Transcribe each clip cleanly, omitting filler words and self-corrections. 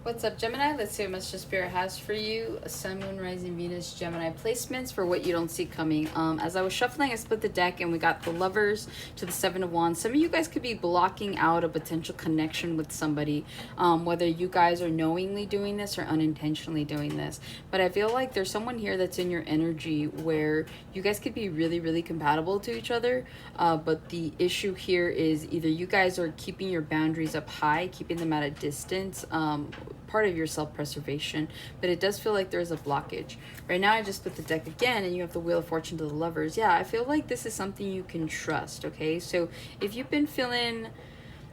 What's up, Gemini? Let's see what Mr. Spirit has for you. Sun, Moon, Rising, Venus, Gemini placements for what you don't see coming. As I was shuffling, I split the deck and we got the Lovers to the Seven of Wands. Some of you guys could be blocking out a potential connection with somebody, whether you guys are knowingly doing this or unintentionally doing this. But I feel like there's someone here that's in your energy where you guys could be really, really compatible to each other. But the issue here is either you guys are keeping your boundaries up high, keeping them at a distance, part of your self-preservation, but it does feel like there's a blockage. Right now I just put the deck again and you have the Wheel of Fortune to the Lovers. Yeah, I feel like this is something you can trust. Okay, so if you've been feeling,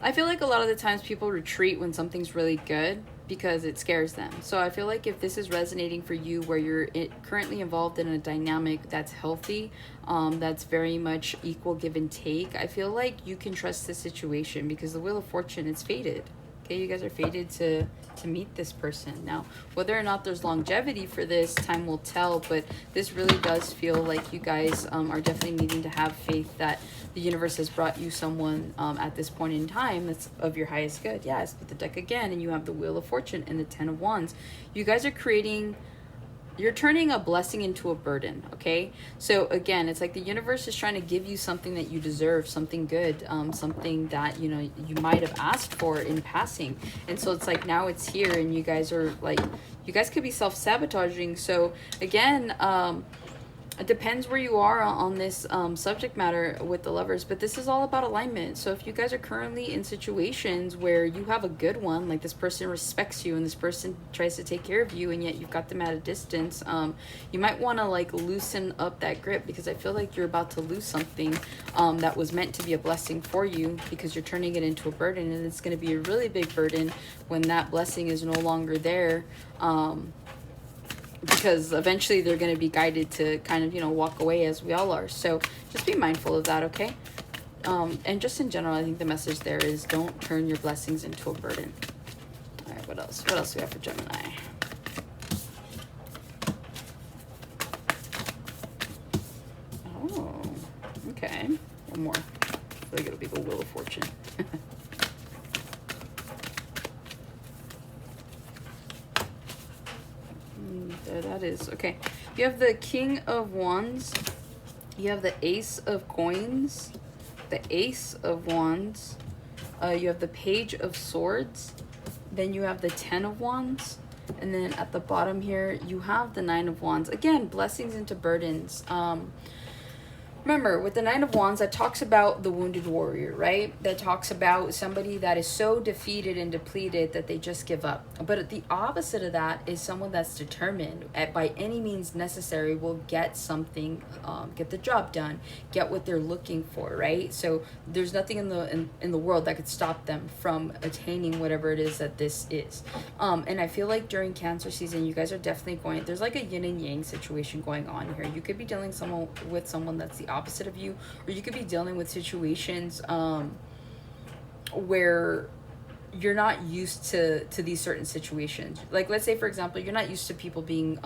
I feel like a lot of the times people retreat when something's really good because it scares them. So I feel like if this is resonating for you where you're currently involved in a dynamic that's healthy, that's very much equal give and take, I feel like you can trust the situation because the Wheel of Fortune is fated. Okay, you guys are fated to meet this person. Now, whether or not there's longevity for this, time will tell, but this really does feel like you guys are definitely needing to have faith that the universe has brought you someone at this point in time that's of your highest good. Yeah, I split the deck again, and you have the Wheel of Fortune and the Ten of Wands. You guys are creating... You're turning a blessing into a burden, okay? So again, it's like the universe is trying to give you something that you deserve, something good, something that, you know, you might have asked for in passing. And so it's like now it's here and you guys are like, you guys could be self-sabotaging. So again, it depends where you are on this subject matter with the Lovers, but this is all about alignment. So if you guys are currently in situations where you have a good one, like this person respects you and this person tries to take care of you and yet you've got them at a distance, you might want to like loosen up that grip because I feel like you're about to lose something that was meant to be a blessing for you because you're turning it into a burden, and it's going to be a really big burden when that blessing is no longer there. Because eventually they're going to be guided to kind of, you know, walk away as we all are. So just be mindful of that, okay? And just in general, I think the message there is don't turn your blessings into a burden. All right, what else? What else do we have for Gemini? Oh, okay. One more. I feel like it'll be the Wheel of Fortune. There that is. Okay, you have the King of Wands, you have the Ace of Coins, the Ace of Wands, you have the Page of Swords, then you have the Ten of Wands, and then at the bottom here you have the Nine of Wands. Again, blessings into burdens. Remember, with the Nine of Wands, that talks about the wounded warrior, right? That talks about somebody that is so defeated and depleted that they just give up. But the opposite of that is someone that's determined, by any means necessary, will get something, get the job done, get what they're looking for, right? So there's nothing in the world that could stop them from attaining whatever it is that this is. And I feel like during Cancer season, you guys are definitely going, there's like a yin and yang situation going on here. You could be dealing with someone that's the opposite of you, or you could be dealing with situations where you're not used to these certain situations. Like, let's say for example, you're not used to people being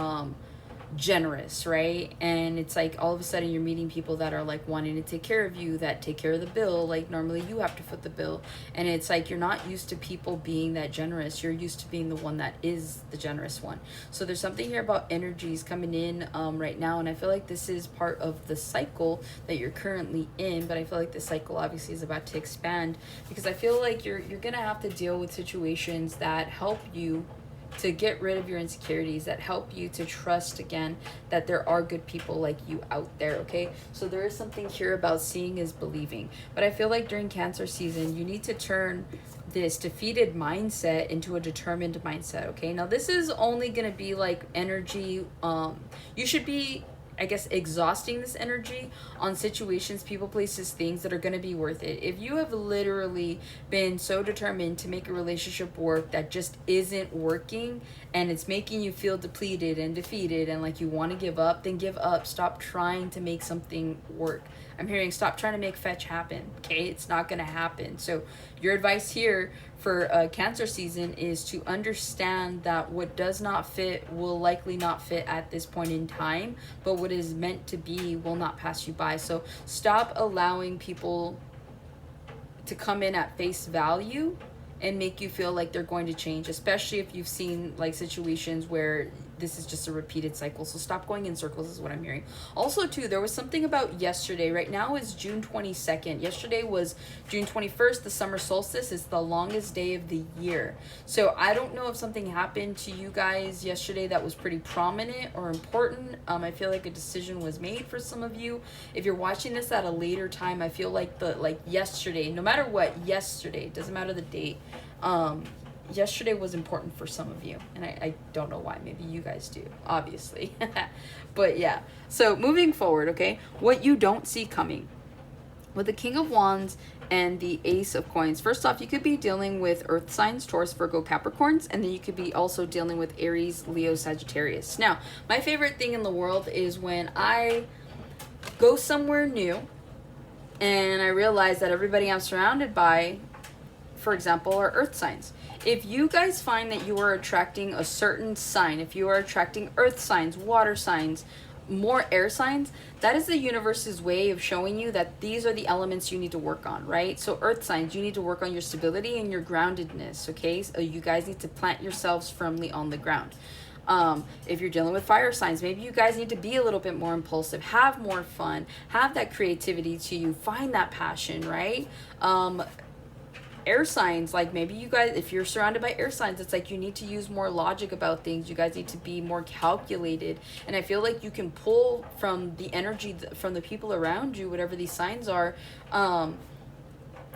generous, right? And it's like all of a sudden you're meeting people that are like wanting to take care of you, that take care of the bill. Like normally you have to foot the bill, and it's like you're not used to people being that generous. You're used to being the one that is the generous one. So there's something here about energies coming in right now, and I feel like this is part of the cycle that you're currently in, but I feel like this cycle obviously is about to expand because I feel like you're gonna have to deal with situations that help you to get rid of your insecurities, that help you to trust again that there are good people like you out there, okay? So there is something here about seeing is believing. But I feel like during Cancer season, you need to turn this defeated mindset into a determined mindset, okay? Now this is only gonna be like energy, you should be, I guess, exhausting this energy on situations, people, places, things that are going to be worth it. If you have literally been so determined to make a relationship work that just isn't working and it's making you feel depleted and defeated and like you want to give up, then give up. Stop trying to make something work. I'm hearing stop trying to make fetch happen, okay? It's not going to happen. So your advice here for Cancer season is to understand that what does not fit will likely not fit at this point in time, but what is meant to be will not pass you by. So stop allowing people to come in at face value and make you feel like they're going to change, especially if you've seen like situations where this is just a repeated cycle. So stop going in circles is what I'm hearing. Also too, there was something about yesterday. Right now is June 22nd. Yesterday was June 21st. The summer solstice is the longest day of the year. So I don't know if something happened to you guys yesterday that was pretty prominent or important. I feel like a decision was made for some of you. If you're watching this at a later time, I feel like yesterday, no matter what, yesterday, doesn't matter the date, yesterday was important for some of you, and I don't know why. Maybe you guys do, obviously. But yeah, so moving forward, okay, what you don't see coming with the King of Wands and the Ace of Coins. First off, you could be dealing with earth signs, Taurus, Virgo, Capricorns, and then you could be also dealing with Aries, Leo, Sagittarius. Now, my favorite thing in the world is when I go somewhere new and I realize that everybody I'm surrounded by, for example, are earth signs. If you guys find that you are attracting a certain sign, if you are attracting earth signs, water signs, more air signs, that is the universe's way of showing you that these are the elements you need to work on, right? So earth signs, you need to work on your stability and your groundedness, okay? So you guys need to plant yourselves firmly on the ground. If you're dealing with fire signs, maybe you guys need to be a little bit more impulsive, have more fun, have that creativity to you, find that passion, right? Air signs, like maybe you guys, if you're surrounded by air signs, it's like you need to use more logic about things. You guys need to be more calculated, and I feel like you can pull from the energy from the people around you, whatever these signs are,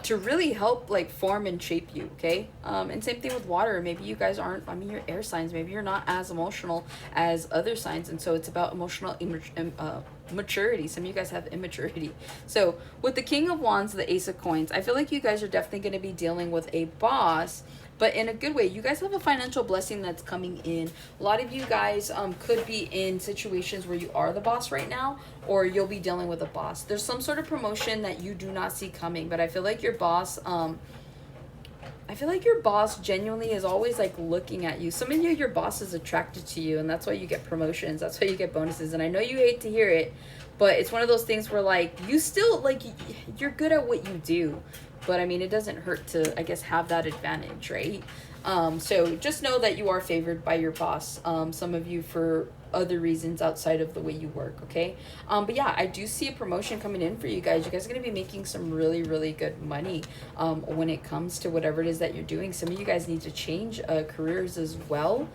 to really help like form and shape you, okay? And same thing with water. Maybe you guys aren't, I mean, you're air signs, maybe you're not as emotional as other signs, and so it's about emotional maturity. Some of you guys have immaturity. So with the King of Wands, the Ace of Coins, I feel like you guys are definitely going to be dealing with a boss, but in a good way. You guys have a financial blessing that's coming in. A lot of you guys could be in situations where you are the boss right now, or you'll be dealing with a boss. There's some sort of promotion that you do not see coming, but I feel like your boss genuinely is always like looking at you. Some of you, your boss is attracted to you, and that's why you get promotions. That's why you get bonuses. And I know you hate to hear it, but it's one of those things where like you still like you're good at what you do, but I mean it doesn't hurt to, I guess, have that advantage, right? So just know that you are favored by your boss. Some of you for other reasons outside of the way you work, okay? But yeah, I do see a promotion coming in for you guys. You guys are going to be making some really, really good money when it comes to whatever it is that you're doing. Some of you guys need to change careers as well.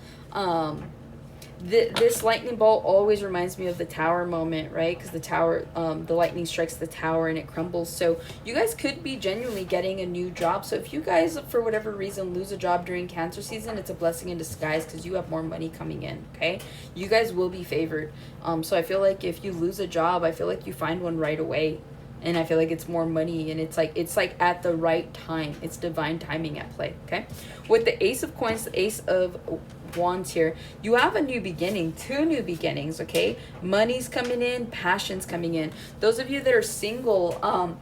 This lightning bolt always reminds me of the tower moment, right? Because the tower, the lightning strikes the tower and it crumbles. So you guys could be genuinely getting a new job. So if you guys, for whatever reason, lose a job during Cancer season, it's a blessing in disguise because you have more money coming in, okay? You guys will be favored. So I feel like if you lose a job, I feel like you find one right away. And I feel like it's more money, and it's like at the right time. It's divine timing at play, okay? With the Ace of Coins, the Ace of Wands here, you have a new beginning, 2 new beginnings, okay? Money's coming in, passion's coming in. Those of you that are single,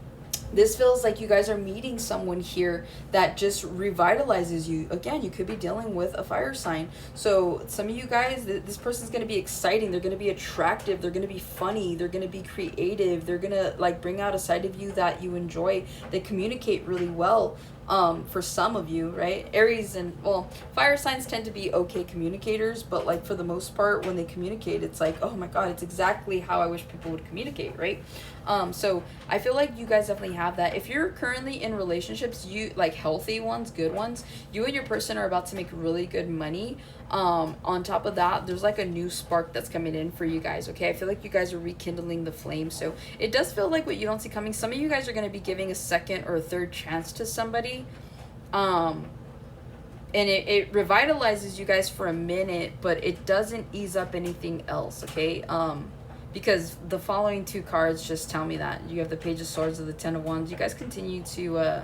this feels like you guys are meeting someone here that just revitalizes you. Again, you could be dealing with a fire sign. So some of you guys, this person's going to be exciting. They're going to be attractive. They're going to be funny. They're going to be creative. They're going to like bring out a side of you that you enjoy. They communicate really well. For some of you, right? Aries and, well, fire signs tend to be okay communicators, but like for the most part, when they communicate, it's like, oh my God, it's exactly how I wish people would communicate, right? So I feel like you guys definitely have that. If you're currently in relationships, you like healthy ones, good ones, you and your person are about to make really good money. On top of that, there's like a new spark that's coming in for you guys, okay? I feel like you guys are rekindling the flame. So it does feel like what you don't see coming. Some of you guys are going to be giving a second or a third chance to somebody. And it revitalizes you guys for a minute, but it doesn't ease up anything else, okay? Because the following 2 cards just tell me that. You have the Page of Swords and the 10 of Wands. You guys continue to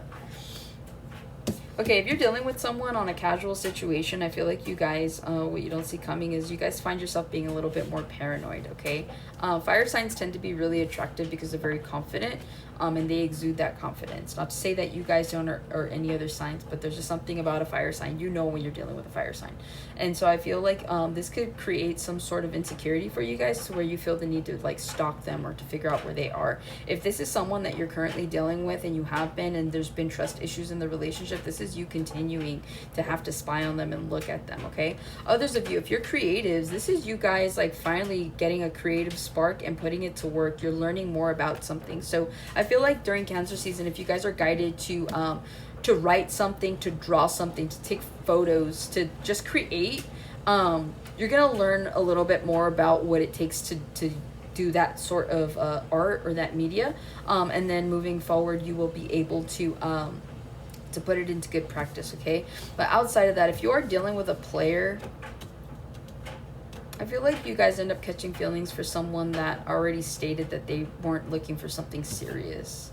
okay, if you're dealing with someone on a casual situation, I feel like you guys, what you don't see coming is you guys find yourself being a little bit more paranoid, okay? Fire signs tend to be really attractive because they're very confident. and they exude that confidence. Not to say that you guys don't, or any other signs, but there's just something about a fire sign. You know when you're dealing with a fire sign. And so I feel like this could create some sort of insecurity for you guys, to where you feel the need to like stalk them or to figure out where they are. If this is someone that you're currently dealing with, and you have been, and there's been trust issues in the relationship, this is you continuing to have to spy on them and look at them, okay? Others of you, if you're creatives, this is you guys like finally getting a creative spark and putting it to work. You're learning more about something. So I feel like during Cancer season, if you guys are guided to write something, to draw something, to take photos, to just create, you're gonna learn a little bit more about what it takes to do that sort of art or that media, and then moving forward you will be able to put it into good practice, okay? But outside of that, if you are dealing with a player, I feel like you guys end up catching feelings for someone that already stated that they weren't looking for something serious,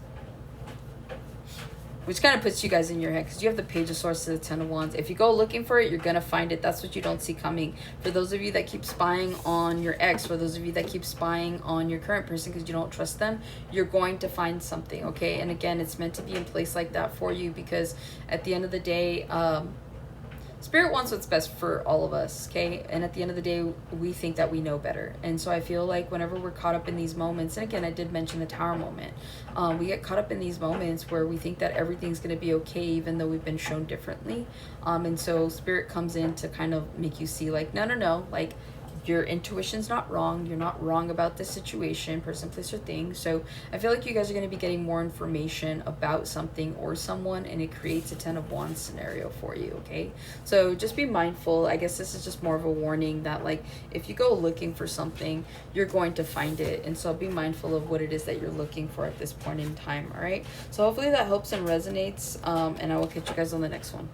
which kind of puts you guys in your head, because you have the Page of Swords to the Ten of Wands. If you go looking for it, you're going to find it. That's what you don't see coming. For those of you that keep spying on your ex, for those of you that keep spying on your current person because you don't trust them, you're going to find something, okay? And again, it's meant to be in place like that for you, because at the end of the day, Spirit wants what's best for all of us, okay? And at the end of the day, we think that we know better. And so I feel like whenever we're caught up in these moments, and again, I did mention the Tower moment, we get caught up in these moments where we think that everything's going to be okay, even though we've been shown differently. And so Spirit comes in to kind of make you see like, no, like, your intuition's not wrong. You're not wrong about this situation, person, place, or thing. So I feel like you guys are going to be getting more information about something or someone, and it creates a Ten of Wands scenario for you, okay? So just be mindful. I guess this is just more of a warning that, like, if you go looking for something, you're going to find it. And so be mindful of what it is that you're looking for at this point in time, all right? So hopefully that helps and resonates, and I will catch you guys on the next one.